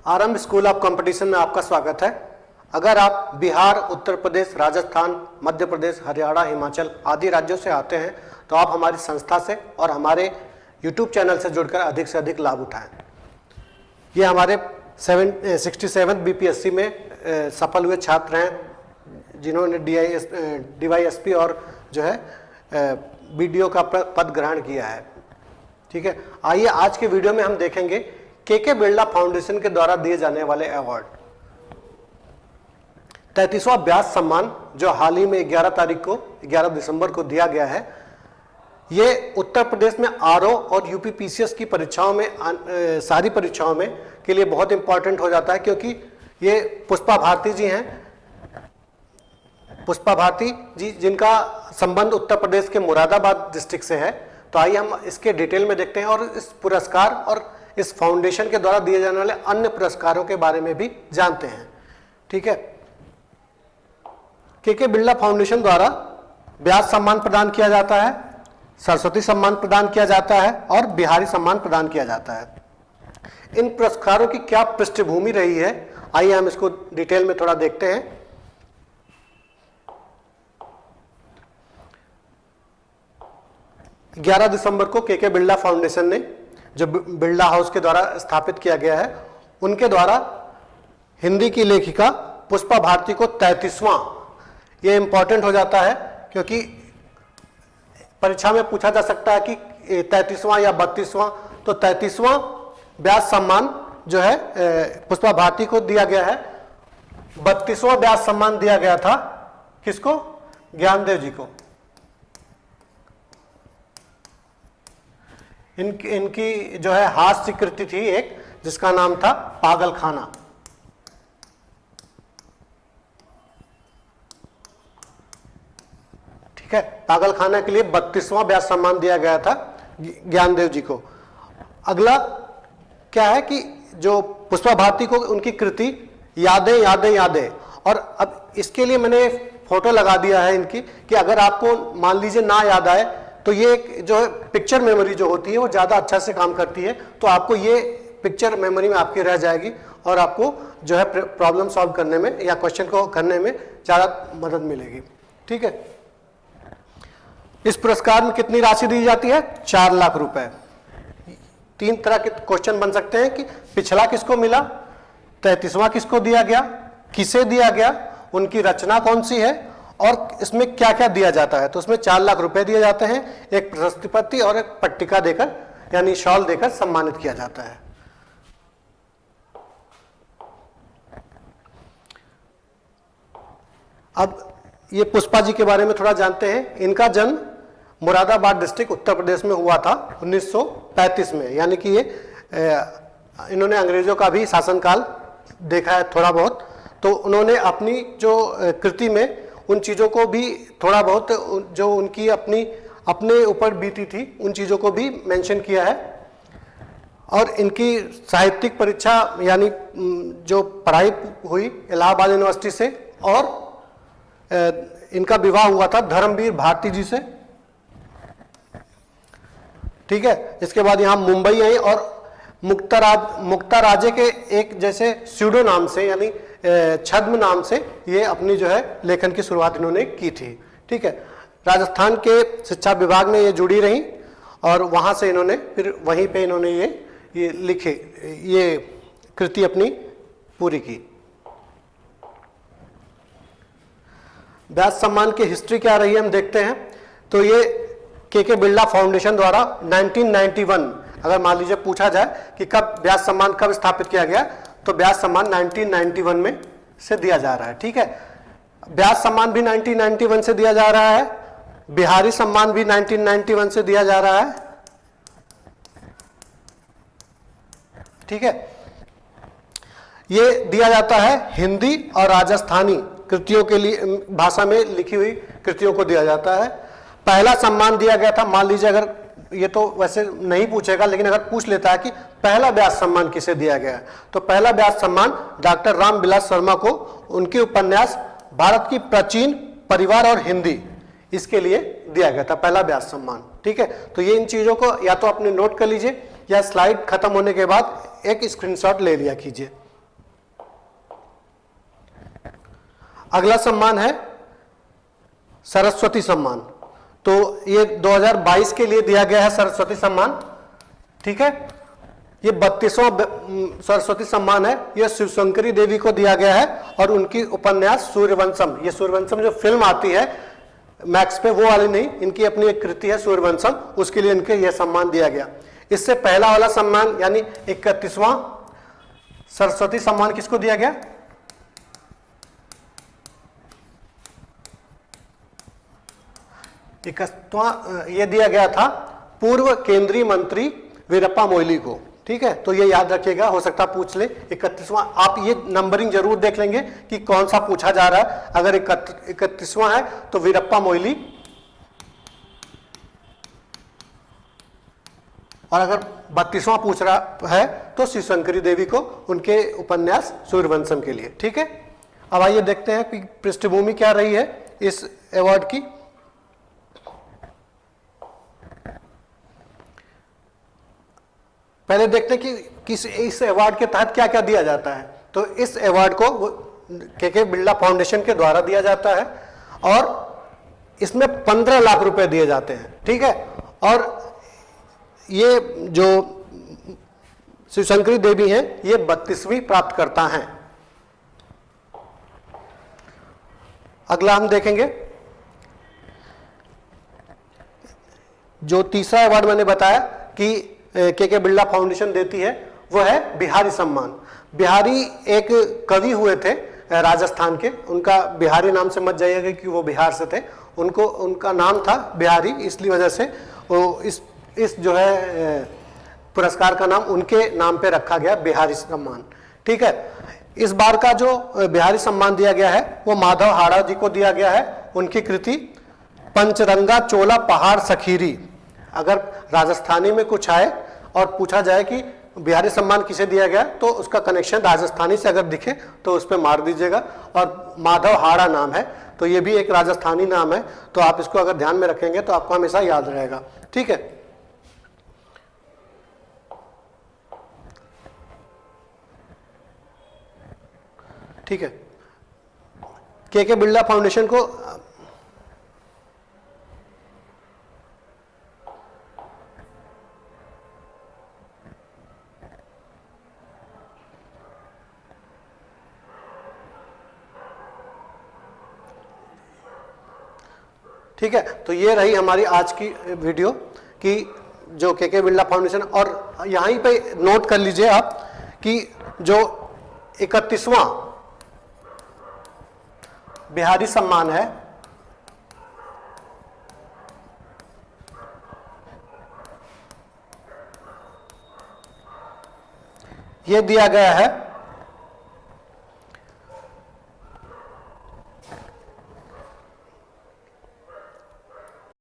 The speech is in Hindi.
आरंभ स्कूल ऑफ कंपटीशन में आपका स्वागत है। अगर आप बिहार, उत्तर प्रदेश, राजस्थान, मध्य प्रदेश, हरियाणा, हिमाचल आदि राज्यों से आते हैं तो आप हमारी संस्था से और हमारे YouTube चैनल से जुड़कर अधिक से अधिक लाभ उठाएं। ये हमारे 67 BPSC में सफल हुए छात्र हैं जिन्होंने DYSP और जो है BDO का पद ग्रहण किया है। ठीक है, आइए आज के वीडियो में हम देखेंगे के बिरला फाउंडेशन के द्वारा दिए जाने वाले अवार्ड। 33वां व्यास सम्मान जो हाल ही में 11 दिसंबर को दिया गया है, ये उत्तर प्रदेश में RO और UPPCS की परीक्षाओं में सारी परीक्षाओं में के लिए बहुत इंपॉर्टेंट हो जाता है, क्योंकि ये पुष्पा भारती जी हैं। पुष्पा भारती जी जिनका संबंध उत्तर प्रदेश के मुरादाबाद डिस्ट्रिक्ट से है। तो आइए हम इसके डिटेल में देखते हैं और इस पुरस्कार और इस फाउंडेशन के द्वारा दिए जाने वाले अन्य पुरस्कारों के बारे में भी जानते हैं। ठीक है, के बिरला फाउंडेशन द्वारा व्यास सम्मान प्रदान किया जाता है, सरस्वती सम्मान प्रदान किया जाता है और बिहारी सम्मान प्रदान किया जाता है। इन पुरस्कारों की क्या पृष्ठभूमि रही है, आइए हम इसको डिटेल में थोड़ा देखते हैं। ग्यारह दिसंबर को के बिरला फाउंडेशन ने, जो बिरला हाउस के द्वारा स्थापित किया गया है, उनके द्वारा हिंदी की लेखिका पुष्पा भारती को 33वां, ये इंपॉर्टेंट हो जाता है क्योंकि परीक्षा में पूछा जा सकता है कि 33वां या 32वां, तो 33वां व्यास सम्मान जो है पुष्पा भारती को दिया गया है। 32वां व्यास सम्मान दिया गया था किसको? ज्ञानदेव जी को। इनकी जो है हास्य कृति थी एक, जिसका नाम था पागल खाना। ठीक है, पागल खाना के लिए 32वां व्यास सम्मान दिया गया था ज्ञानदेव जी को। अगला क्या है कि जो पुष्पा भारती को उनकी कृति यादें यादें यादें, और अब इसके लिए मैंने फोटो लगा दिया है इनकी कि अगर आपको मान लीजिए ना याद आए तो ये जो है पिक्चर मेमोरी जो होती है वो ज़्यादा अच्छा से काम करती है, तो आपको ये पिक्चर मेमोरी में आपकी रह जाएगी और आपको जो है प्रॉब्लम सॉल्व करने में या क्वेश्चन को करने में ज़्यादा मदद मिलेगी। ठीक है, इस पुरस्कार में कितनी राशि दी जाती है? 4 लाख रुपए। 3 तरह के क्वेश्चन बन सकते हैं कि पिछला किसको मिला, 33वां किसको दिया गया, किसे दिया गया, उनकी रचना कौन सी है और इसमें क्या क्या दिया जाता है। तो उसमें 4 लाख रुपए दिए जाते हैं, एक प्रशस्ति पत्र और एक पट्टिका देकर यानी शॉल देकर सम्मानित किया जाता है। अब ये पुष्पा जी के बारे में थोड़ा जानते हैं। इनका जन्म मुरादाबाद डिस्ट्रिक्ट उत्तर प्रदेश में हुआ था 1935 में, यानी कि ये इन्होंने अंग्रेजों का भी शासनकाल देखा है थोड़ा बहुत, तो उन्होंने अपनी जो कृति में उन चीज़ों को भी थोड़ा बहुत जो उनकी अपने ऊपर बीती थी उन चीज़ों को भी मेंशन किया है। और इनकी साहित्यिक परीक्षा यानी जो पढ़ाई हुई इलाहाबाद यूनिवर्सिटी से, और इनका विवाह हुआ था धर्मवीर भारती जी से। ठीक है, इसके बाद यहाँ मुंबई आई और मुक्ता राजे के एक जैसे स्यूडो नाम से यानी छद्म नाम से ये अपनी जो है लेखन की शुरुआत इन्होंने की थी। ठीक है, राजस्थान के शिक्षा विभाग में ये जुड़ी रही और वहाँ से इन्होंने फिर वहीं पे इन्होंने ये लिखे, ये कृति अपनी पूरी की। व्यास सम्मान की हिस्ट्री क्या रही है हम देखते हैं। तो ये के बिरला फाउंडेशन द्वारा 1991, अगर मान लीजिए पूछा जाए कि कब व्यास सम्मान कब स्थापित किया गया, तो व्यास सम्मान 1991 में से दिया जा रहा है। ठीक है, व्यास सम्मान भी 1991 से दिया जा रहा है, बिहारी सम्मान भी 1991 से दिया जा रहा है। ठीक है, ये दिया जाता है हिंदी और राजस्थानी कृतियों के लिए, भाषा में लिखी हुई कृतियों को दिया जाता है। पहला सम्मान दिया गया था, मान लीजिए अगर ये तो वैसे नहीं पूछेगा लेकिन अगर पूछ लेता है कि पहला व्यास सम्मान किसे दिया गया, तो पहला व्यास सम्मान डॉक्टर रामविलास शर्मा को उनके उपन्यास भारत की प्राचीन परिवार और हिंदी, इसके लिए दिया गया था पहला व्यास सम्मान। ठीक है, तो ये इन चीजों को या तो अपने नोट कर लीजिए या स्लाइड खत्म होने के बाद एक स्क्रीनशॉट ले लिया कीजिए। अगला सम्मान है सरस्वती सम्मान। तो ये 2022 के लिए दिया गया है सरस्वती सम्मान, ठीक है। ये 32वां सरस्वती सम्मान है, ये शिवशंकरी देवी को दिया गया है और उनकी उपन्यास सूर्यवंशम, ये सूर्यवंशम जो फिल्म आती है मैक्स पे, वो वाली नहीं, इनकी अपनी एक कृति है सूर्यवंशम, उसके लिए इनके यह सम्मान दिया गया। इससे पहला वाला सम्मान यानी 31वां सरस्वती सम्मान किसको दिया गया? ये दिया गया था पूर्व केंद्रीय मंत्री वीरप्पा मोइली को, ठीक है। तो ये याद रखिएगा, हो सकता पूछ ले 31वां, आप ये नंबरिंग जरूर देख लेंगे कि कौन सा पूछा जा रहा है। अगर 31वां है तो वीरप्पा मोइली, और अगर 32वां पूछ रहा है तो शिवशंकरी देवी को उनके उपन्यास सूर्यवंशम के लिए, ठीक है। अब आइए देखते हैं कि पृष्ठभूमि क्या रही है इस अवार्ड की। पहले देखते हैं कि किस इस अवार्ड के तहत क्या क्या दिया जाता है। तो इस अवार्ड को के बिरला फाउंडेशन के द्वारा दिया जाता है और इसमें 15 लाख रुपए दिए जाते हैं, ठीक है। और ये जो शिवशंकरी देवी हैं ये 32वीं प्राप्तकर्ता हैं। अगला हम देखेंगे, जो तीसरा अवार्ड मैंने बताया कि के बिरला फाउंडेशन देती है, वो है बिहारी सम्मान। बिहारी एक कवि हुए थे राजस्थान के, उनका बिहारी नाम से मत जाइएगा कि वो बिहार से थे, उनका नाम था बिहारी, इसलिए वजह से वो इस जो है पुरस्कार का नाम उनके नाम पे रखा गया, बिहारी सम्मान, ठीक है। इस बार का जो बिहारी सम्मान दिया गया है वो माधव हाड़ा जी को दिया गया है। उनकी कृति पंचरंगा चोला पहाड़ सखीरी। अगर राजस्थानी में कुछ आए और पूछा जाए कि बिहारी सम्मान किसे दिया गया, तो उसका कनेक्शन राजस्थानी से अगर दिखे तो उस पर मार दीजिएगा। और माधव हाड़ा नाम है, तो ये भी एक राजस्थानी नाम है, तो आप इसको अगर ध्यान में रखेंगे तो आपको हमेशा याद रहेगा, ठीक है। ठीक है, के बिरला फाउंडेशन को ठीक है। तो ये रही हमारी आज की वीडियो कि जो के बिरला फाउंडेशन, और यहीं पे नोट कर लीजिए आप कि जो 31वां बिहारी सम्मान है ये दिया गया है